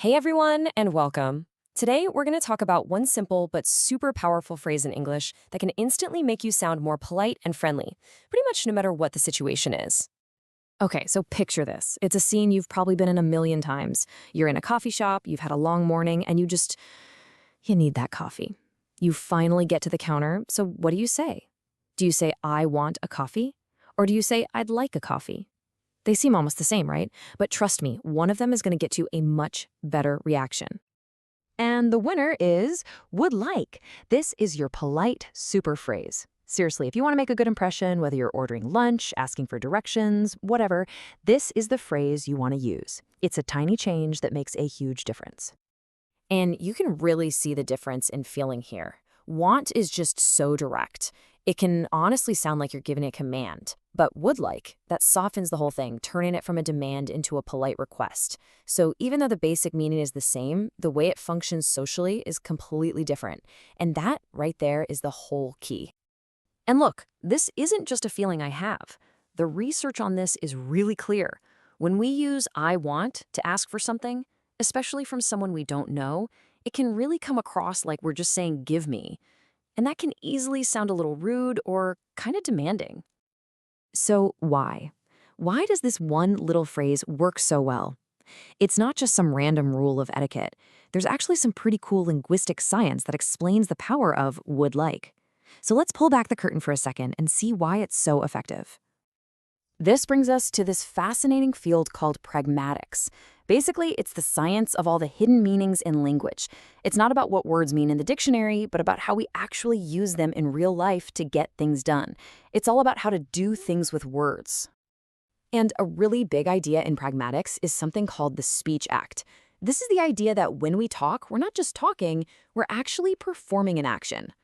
Hey everyone, and welcome. Today, we're going to talk about one simple but super powerful phrase in English that can instantly make you sound more polite and friendly, pretty much no matter what the situation is. Okay, so picture this. It's a scene you've probably been in a million times. You're in a coffee shop, you've had a long morning, and you need that coffee. You finally get to the counter, so what do you say? Do you say, I want a coffee? Or do you say, I'd like a coffee? They seem almost the same, right? But trust me, one of them is going to get you a much better reaction. And the winner is would like. This is your polite super phrase. Seriously, if you want to make a good impression, whether you're ordering lunch, asking for directions, whatever, this is the phrase you want to use. It's a tiny change that makes a huge difference. And you can really see the difference in feeling here. Want is just so direct. It can honestly sound like you're giving a command. But would like, that softens the whole thing, turning it from a demand into a polite request. So even though the basic meaning is the same, the way it functions socially is completely different. And that right there is the whole key. And look, this isn't just a feeling I have. The research on this is really clear. When we use I want to ask for something, especially from someone we don't know, it can really come across like we're just saying give me. And that can easily sound a little rude or kind of demanding. So why? Why does this one little phrase work so well? It's not just some random rule of etiquette. There's actually some pretty cool linguistic science that explains the power of would like. So let's pull back the curtain for a second and see why it's so effective. This brings us to this fascinating field called pragmatics. Basically, it's the science of all the hidden meanings in language. It's not about what words mean in the dictionary, but about how we actually use them in real life to get things done. It's all about how to do things with words. And a really big idea in pragmatics is something called the speech act. This is the idea that when we talk, we're not just talking, we're actually performing an action.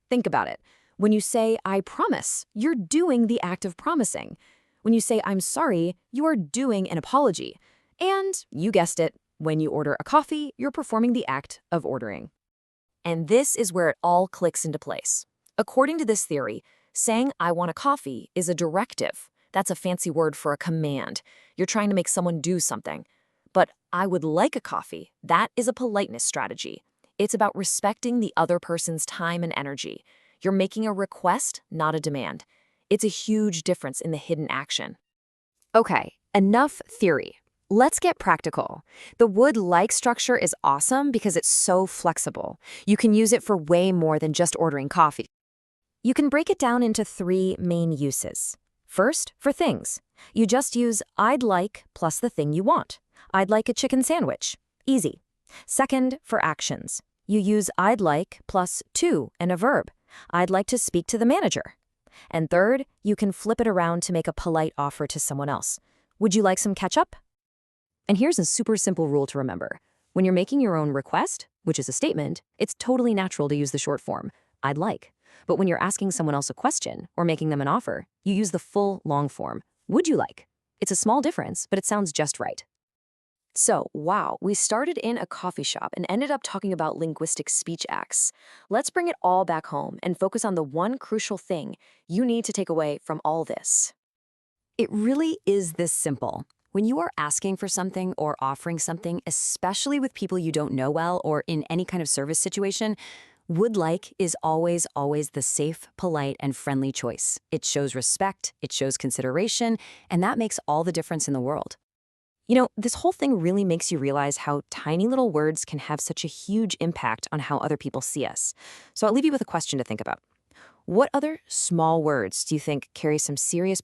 Think about it. When you say, I promise, you're doing the act of promising. When you say, I'm sorry, you are doing an apology. And, you guessed it, when you order a coffee, you're performing the act of ordering. And this is where it all clicks into place. According to this theory, saying I want a coffee is a directive. That's a fancy word for a command. You're trying to make someone do something. But I would like a coffee, that is a politeness strategy. It's about respecting the other person's time and energy. You're making a request, not a demand. It's a huge difference in the hidden action. Okay, enough theory. Let's get practical. The would-like structure is awesome because it's so flexible. You can use it for way more than just ordering coffee. You can break it down into 3 main uses. First, for things. You just use I'd like plus the thing you want. I'd like a chicken sandwich. Easy. Second, for actions. You use I'd like plus to and a verb. I'd like to speak to the manager. And third, you can flip it around to make a polite offer to someone else. Would you like some ketchup? And here's a super simple rule to remember. When you're making your own request, which is a statement, it's totally natural to use the short form, I'd like. But when you're asking someone else a question or making them an offer, you use the full long form, would you like? It's a small difference, but it sounds just right. So, wow, we started in a coffee shop and ended up talking about linguistic speech acts. Let's bring it all back home and focus on the one crucial thing you need to take away from all this. It really is this simple. When you are asking for something or offering something, especially with people you don't know well or in any kind of service situation, would like is always the safe, polite, and friendly choice. It shows respect, it shows consideration, and that makes all the difference in the world. You know, this whole thing really makes you realize how tiny little words can have such a huge impact on how other people see us. So I'll leave you with a question to think about. What other small words do you think carry some serious